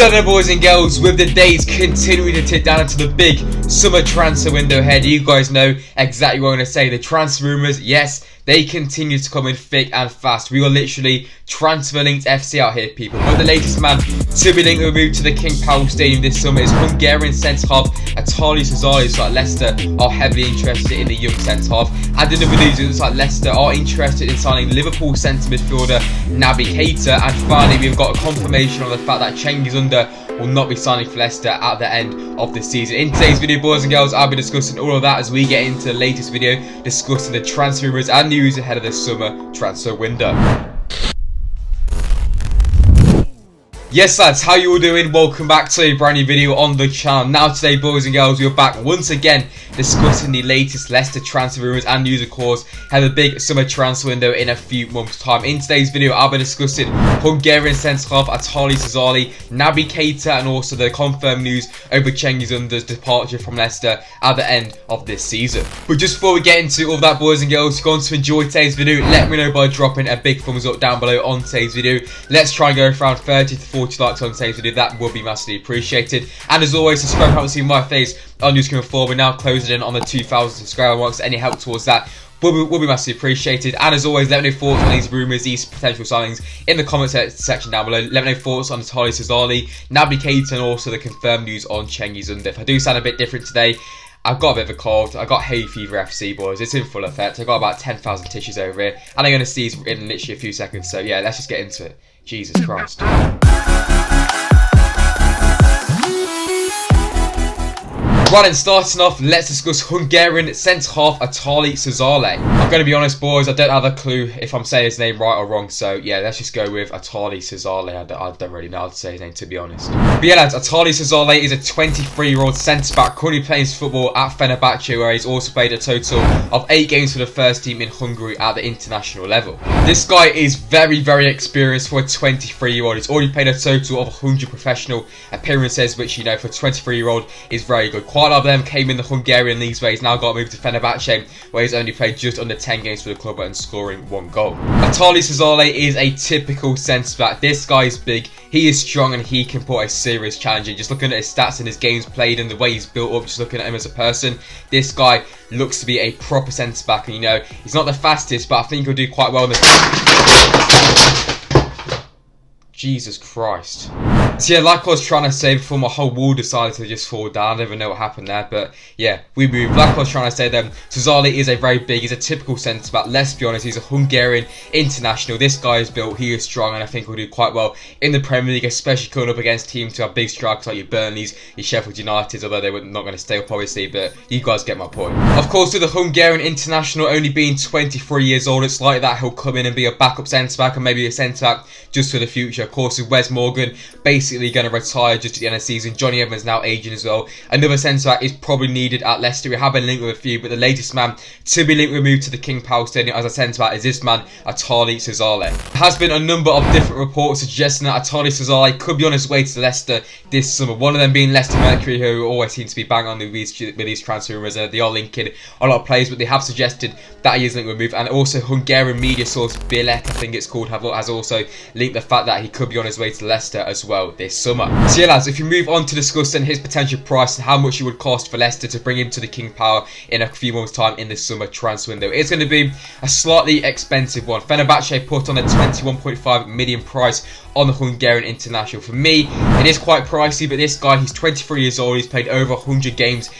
So then, boys and girls, with the days continuing to tick down into the big summer transfer window ahead, you guys know exactly what I'm going to say. The transfer rumours, yes, they continue to come in thick and fast. We are literally transfer linked FC out here, people. But the latest man to be linked with a move to the King Power Stadium this summer is Hungarian centre-half Attila Szalai. So like Leicester are heavily interested in the young centre-half. And in other news, it looks like Leicester are interested in signing Liverpool centre midfielder Naby Keita. And finally, we've got a confirmation on the fact that Cengiz Ünder will not be signing for Leicester at the end of the season. In today's video, boys and girls, I'll be discussing all of that as we get into the latest video, discussing the transfer rumours and news ahead of the summer transfer window. Yes lads, how you all doing? Welcome back to a brand new video on the channel. Now today, boys and girls, we're back once again discussing the latest Leicester transfer rumours and news, of course. Have a big summer transfer window in a few months time. In today's video, I'll be discussing Hungarian centre-half Attila Szalai, Naby Keita, and also the confirmed news over Cengiz Ünder's departure from Leicester at the end of this season. But just before we get into all that, boys and girls, if you're going to enjoy today's video, let me know by dropping a big thumbs up down below on today's video. Let's try and go around 30 to 40 likes on today's video. That would be massively appreciated. And as always, subscribe if you haven't seen my face on news coming forward. We're now closing in on the 2,000 subscriber mark, so any help towards that will be massively appreciated. And as always, let me know thoughts on these rumours, these potential signings in the comment section down below. Let me know thoughts on Attila Szalai, Naby Keita, and also the confirmed news on Cengiz Ünder. If I do sound a bit different today, I've got a bit of a cold. I got hay fever FC, boys. It's in full effect. I got about 10,000 tissues over here, and I'm going to sneeze in literally a few seconds. So yeah, let's just get into it. Jesus Christ. Right, and starting off, let's discuss Hungarian centre-half Attila Szalai. I'm going to be honest, boys, I don't have a clue if I'm saying his name right or wrong, so yeah, let's just go with Attila Szalai. I don't really know how to say his name, to be honest. But yeah, lads, Attila Szalai is a 23-year-old centre-back currently playing football at Fenerbahce, where he's also played a total of 8 games for the first team in Hungary at the international level. This guy is very, very experienced for a 23-year-old. He's already played a total of 100 professional appearances, which, you know, for a 23-year-old is very good. Quite a lot of them came in the Hungarian leagues, where he's now got to move to Fenerbahce, where he's only played just under 10 games for the club and scoring 1 goal. Attila Szalai is a typical centre-back. This guy is big, he is strong, and he can put a serious challenge in. Just looking at his stats and his games played and the way he's built up, just looking at him as a person, this guy looks to be a proper centre-back. And you know, he's not the fastest, but I think he'll do quite well in the... Jesus Christ. So yeah, like I was trying to say before, my whole wall decided to just fall down. I don't even know what happened there, but yeah, we moved. Like I was trying to say then, Szalai is a very big, he's a typical centre-back. Let's be honest, he's a Hungarian international. This guy is built, he is strong, and I think he'll do quite well in the Premier League, especially coming up against teams who have big strikers like your Burnleys, your Sheffield Uniteds, although they were not going to stay up obviously, but you guys get my point. Of course, with the Hungarian international only being 23 years old, it's like that he'll come in and be a backup centre-back and maybe a centre-back just for the future. Of course, with Wes Morgan basically going to retire just at the end of the season. Johnny Evans now aging as well. Another centre-back is probably needed at Leicester. We have been linked with a few, but the latest man to be linked with a move to the King Power Stadium as a centre-back is this man, Attila Szalai. There has been a number of different reports suggesting that Attila Szalai could be on his way to Leicester this summer. One of them being Leicester Mercury, who always seem to be bang on with these transfer rumours. They are linking a lot of players, but they have suggested that he is linked with a move. And also Hungarian media source Bilek, I think it's called, has also linked the fact that he could be on his way to Leicester as well this summer. So yeah, lads, if you move on to discussing his potential price and how much it would cost for Leicester to bring him to the King Power in a few months' time in the summer transfer window, it's going to be a slightly expensive one. Fenerbahce put on a 21.5 million price on the Hungarian international. For me, it is quite pricey, but this guy, he's 23 years old, he's played over 100 games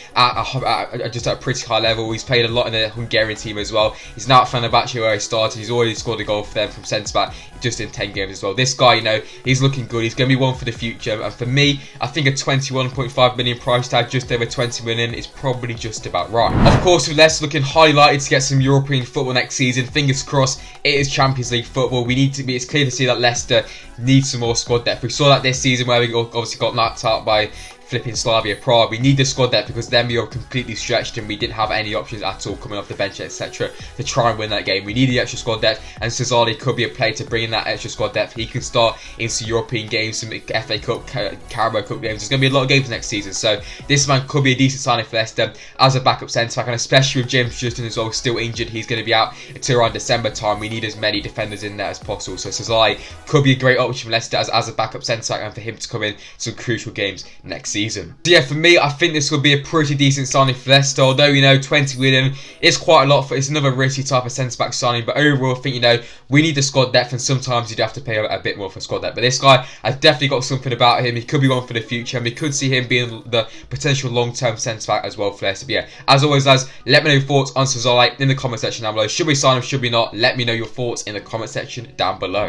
just at a pretty high level. He's played a lot in the Hungarian team as well. He's now at Fenerbahce where he started. He's already scored a goal for them from centre-back just in 10 games as well. This guy, you know, he's looking good. He's going to be one for the future. And for me, I think a 21.5 million price tag, just over 20 million, is probably just about right. Of course, with Leicester looking highly likely to get some European football next season, fingers crossed, it is Champions League football. It's clear to see that Leicester needs some more squad depth. We saw that this season where we obviously got knocked out by flipping Slavia Prague. We need the squad depth because then we are completely stretched and we didn't have any options at all coming off the bench, etc. to try and win that game. We need the extra squad depth, and Szalai could be a player to bring in that extra squad depth. He can start into European games, some FA Cup, Carabao Cup games. There's going to be a lot of games next season, so this man could be a decent signing for Leicester as a backup centre-back, and especially with James Justin as well still injured. He's going to be out until around December time. We need as many defenders in there as possible, so Szalai could be a great option for Leicester as a backup centre-back and for him to come in some crucial games next season. So yeah, for me, I think this would be a pretty decent signing for Leicester, although, you know, 20 million is quite a lot for, it's another risky type of centre-back signing, but overall, I think, you know, we need the squad depth, and sometimes you'd have to pay a bit more for squad depth. But this guy has definitely got something about him. He could be one for the future, and we could see him being the potential long-term centre-back as well for Leicester. But yeah, as always, lads, let me know your thoughts on Szalai in the comment section down below. Should we sign him? Should we not? Let me know your thoughts in the comment section down below.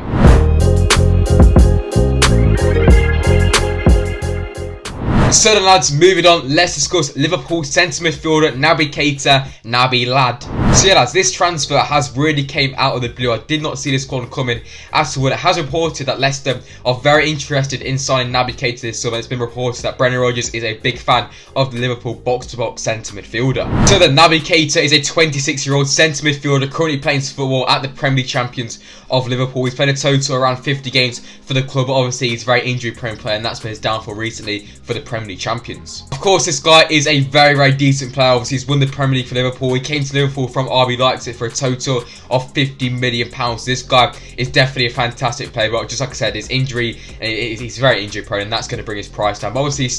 So then, lads, moving on, let's discuss Liverpool centre midfielder Naby Keita, Naby lad. So yeah, lads, this transfer has really came out of the blue. I did not see this one coming as to what it has reported that Leicester are very interested in signing Naby Keita this summer. It's been reported that Brendan Rodgers is a big fan of the Liverpool box-to-box centre midfielder. So then, Naby Keita is a 26-year-old centre midfielder currently playing football at the Premier League champions of Liverpool. He's played a total around 50 games for the club, but obviously he's a very injury-prone player, and that's been his downfall recently for the Premier League champions. Of course, this guy is a very, very decent player. Obviously, he's won the Premier League for Liverpool. He came to Liverpool from RB Leipzig for a total of £50 million. This guy is definitely a fantastic player, but just like I said, his injury, he's very injury-prone, and that's going to bring his price down. But obviously, he's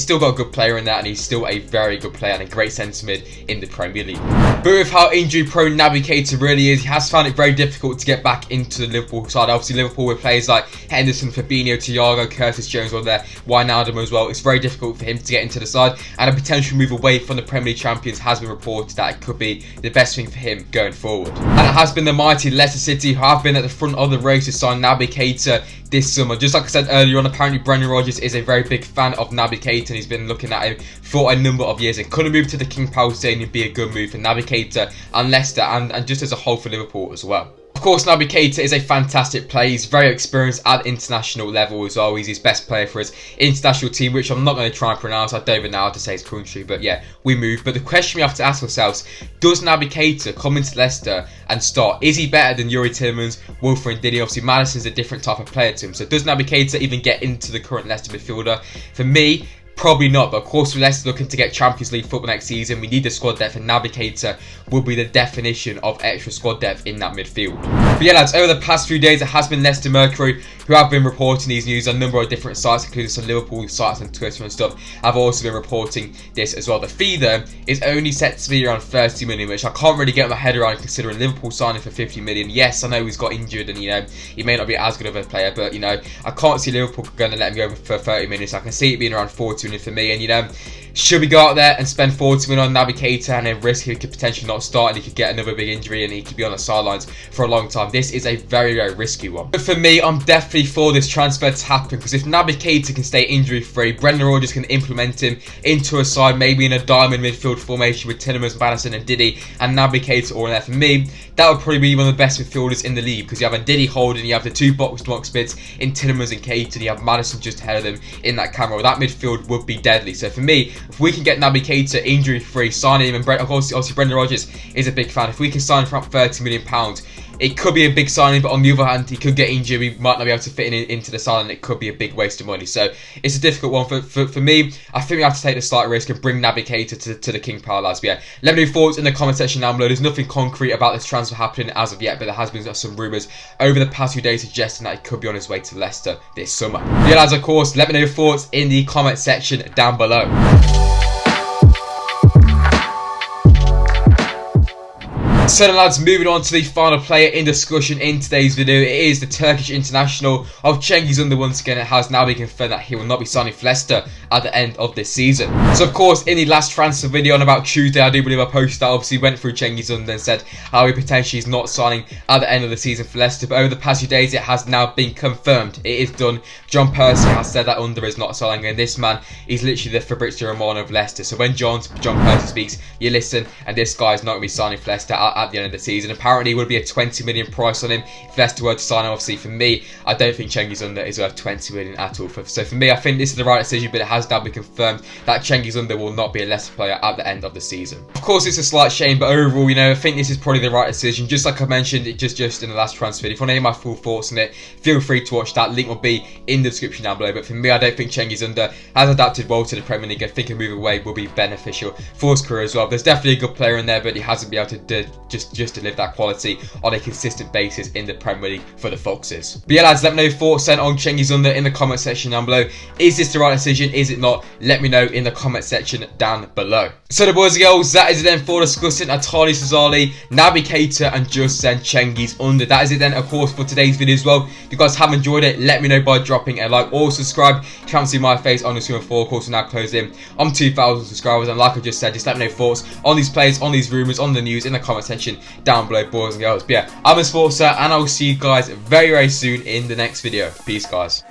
still got a good player in that, and he's still a very good player and a great centre mid in the Premier League. But with how injury-prone Naby Keita really is, he has found it very difficult to get back into the Liverpool side. Obviously, Liverpool with players like Henderson, Fabinho, Thiago, Curtis Jones were there, Wijnaldum as well. It's very difficult for him to get into the side, and a potential move away from the Premier League champions has been reported that it could be the best thing for him going forward. And it has been the mighty Leicester City who have been at the front of the race to sign Naby Keita this summer. Just like I said earlier on, apparently Brendan Rodgers is a very big fan of Naby Keita, and he's been looking at him for a number of years. It could have moved to the King Power Stadium and be a good move for Naby Keita and Leicester, and just as a whole for Liverpool as well. Of course, Naby Keita is a fantastic player. He's very experienced at international level as well. He's his best player for his international team, which I'm not going to try and pronounce. I don't even know how to say his country, but yeah, we move. But the question we have to ask ourselves, does Naby Keita come into Leicester and start? Is he better than Youri Tielemans, Wilfred Ndidi? Obviously, Maddison's a different type of player to him. So does Naby Keita even get into the current Leicester midfielder? For me, probably not, but of course with Leicester looking to get Champions League football next season, we need the squad depth, and Naby Keita will be the definition of extra squad depth in that midfield. But yeah, lads, over the past few days it has been Leicester Mercury who have been reporting these news on a number of different sites, including some Liverpool sites and Twitter and stuff, have also been reporting this as well. The fee though is only set to be around 30 million, which I can't really get my head around considering Liverpool signing for 50 million. Yes, I know he's got injured and, you know, he may not be as good of a player, but, you know, I can't see Liverpool going to let him go for 30 million, so I can see it being around 40 million for me. And, you know, should we go out there and spend 40 million on Naby Keita and then risk he could potentially not start and he could get another big injury and he could be on the sidelines for a long time? This is a very, very risky one. But for me, I'm definitely for this transfer to happen, because if Naby Keita can stay injury free, Brendan Rodgers can implement him into a side, maybe in a diamond midfield formation with Tielemans, Maddison and Ndidi and Naby Keita all in there. For me, that would probably be one of the best midfielders in the league, because you have a Ndidi holding, you have the two box-to-box bids in Tielemans and Keita, and you have Maddison just ahead of them in that camera. That midfield would be deadly. So for me, if we can get Naby Keita injury free, sign him, and obviously Brendan Rodgers is a big fan. If we can sign for £30 million, it could be a big signing, but on the other hand, he could get injured. We might not be able to fit into the side, and it could be a big waste of money. So it's a difficult one for me. I think we have to take the slight risk and bring Naby Keita to the King Power, lads. But yeah, let me know your thoughts in the comment section down below. There's nothing concrete about this transfer happening as of yet, but there has been some rumours over the past few days suggesting that he could be on his way to Leicester this summer. But yeah, lads, of course, let me know your thoughts in the comment section down below. So then, lads, moving on to the final player in discussion in today's video. It is the Turkish international of Cengiz Ünder. Once again, it has now been confirmed that he will not be signing for Leicester at the end of this season. So of course, in the last transfer video on about Tuesday, I do believe I posted that, obviously went through Cengiz Ünder and said how he potentially is not signing at the end of the season for Leicester. But over the past few days, it has now been confirmed. It is done. John Percy has said that Ünder is not signing, and this man is literally the Fabrizio Romano of Leicester. So when John Percy speaks, you listen, and this guy is not going to be signing for Leicester at the end of the season. Apparently, it would be a 20 million price on him if Leicester were to sign him. Obviously, for me, I don't think Cengiz Ünder is worth 20 million at all. So for me, I think this is the right decision, but it has has now been confirmed that Cengiz Ünder will not be a Leicester player at the end of the season. Of course, it's a slight shame, but overall, you know, I think this is probably the right decision. Just like I mentioned, it just in the last transfer video. If you want to hear my full thoughts on it, feel free to watch that. Link will be in the description down below. But for me, I don't think Cengiz Ünder has adapted well to the Premier League. I think a move away will be beneficial for his career as well. There's definitely a good player in there, but he hasn't been able to just deliver that quality on a consistent basis in the Premier League for the Foxes. But yeah, lads, let me know your thoughts then on Cengiz Ünder in the comment section down below. Is this the right decision? Is it not? Let me know in the comment section down below. So the boys and girls, that is it then for discussing Attila Szalai, Naby Keita and just then Cengiz Ünder. That is it then, of course, for today's video as well. If you guys have enjoyed it, let me know by dropping a like or subscribe. If you haven't seen my face on the screen before, of course, we're now closing on 2,000 subscribers. And like I just said, just let me know thoughts on these players, on these rumours, on the news in the comment section down below, boys and girls. But yeah, I'm a SPORTSA, and I will see you guys very, very soon in the next video. Peace, guys.